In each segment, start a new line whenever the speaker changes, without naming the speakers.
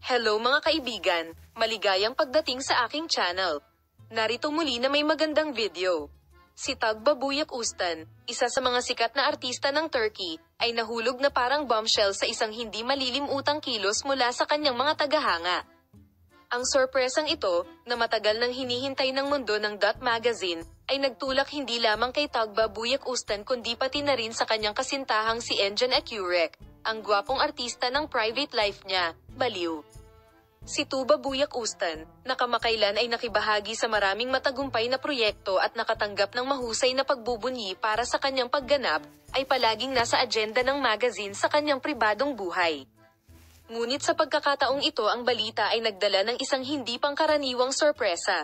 Hello mga kaibigan, maligayang pagdating sa aking channel. Narito muli na may magandang video. Si Tugba Buyak Ustan, isa sa mga sikat na artista ng Turkey, ay nahulog na parang bombshell sa isang hindi malilimutang kilos mula sa kanyang mga tagahanga. Ang sorpresang ito, na matagal nang hinihintay ng mundo ng Dot Magazine, ay nagtulak hindi lamang kay Tugba Buyak Ustan kundi pati na rin sa kanyang kasintahang si Engin Akyurek, ang gwapong artista ng private life niya, baliw. Si Tuba Buyak Ustan, na kamakailan ay nakibahagi sa maraming matagumpay na proyekto at nakatanggap ng mahusay na pagbubunyi para sa kanyang pagganap, ay palaging nasa agenda ng magazine sa kanyang pribadong buhay. Ngunit sa pagkakataong ito ang balita ay nagdala ng isang hindi pangkaraniwang sorpresa.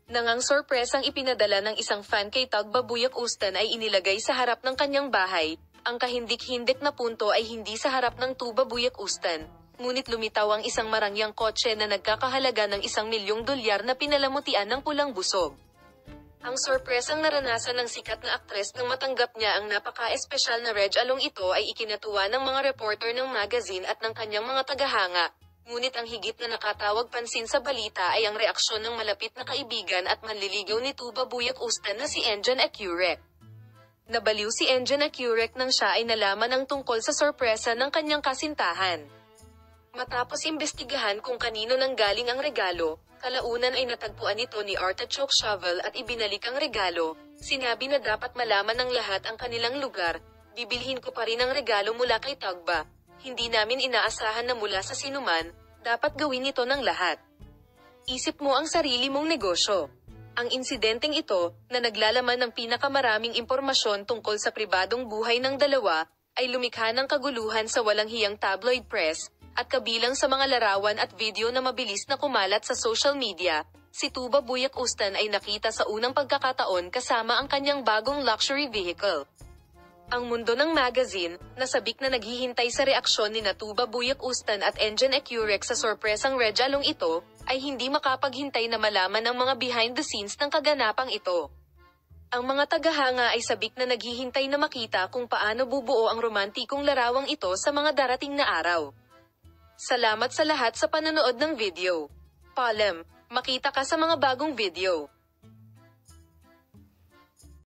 Nang ang sorpresang ipinadala ng isang fan kay Tugba Buyak Ustan ay inilagay sa harap ng kanyang bahay, ang kahindik-hindik na punto ay hindi sa harap ng Tuba Buyak Ustan. Ngunit lumitaw ang isang marangyang kotse na nagkakahalaga ng $1 milyong na pinalamutian ng pulang busog. Ang sorpresang naranasan ng sikat na aktres nang matanggap niya ang napaka-espesyal na regalong ito ay ikinatuwa ng mga reporter ng magazine at ng kanyang mga tagahanga. Ngunit ang higit na nakatawag pansin sa balita ay ang reaksyon ng malapit na kaibigan at manliligaw ni Tuba Buyak Ustan na si Engin Akyurek. Nabaliw si Engin Akyurek nang siya ay nalaman ang tungkol sa sorpresa ng kanyang kasintahan. Matapos imbestigahan kung kanino nanggaling ang regalo, kalaunan ay natagpuan ito ni Artichoke Shovel at ibinalik ang regalo. Sinabi na dapat malaman ng lahat ang kanilang lugar. Bibilhin ko pa rin ang regalo mula kay Tugba. Hindi namin inaasahan na mula sa sinuman, dapat gawin ito ng lahat. Isip mo ang sarili mong negosyo. Ang insidenteng ito, na naglalaman ng pinakamaraming impormasyon tungkol sa pribadong buhay ng dalawa, ay lumikha ng kaguluhan sa walang hiyang tabloid press, at kabilang sa mga larawan at video na mabilis na kumalat sa social media, si Tuba Buyak Ustan ay nakita sa unang pagkakataon kasama ang kanyang bagong luxury vehicle. Ang mundo ng magazine, nasabik na naghihintay sa reaksyon ni Tuba Buyak Ustan at Engin Akyurek sa sorpresang regalong ito, ay hindi makapaghintay na malaman ang mga behind the scenes ng kaganapang ito. Ang mga tagahanga ay sabik na naghihintay na makita kung paano bubuo ang romantikong larawang ito sa mga darating na araw. Salamat sa lahat sa panonood ng video. Paalam, makita ka sa mga bagong video.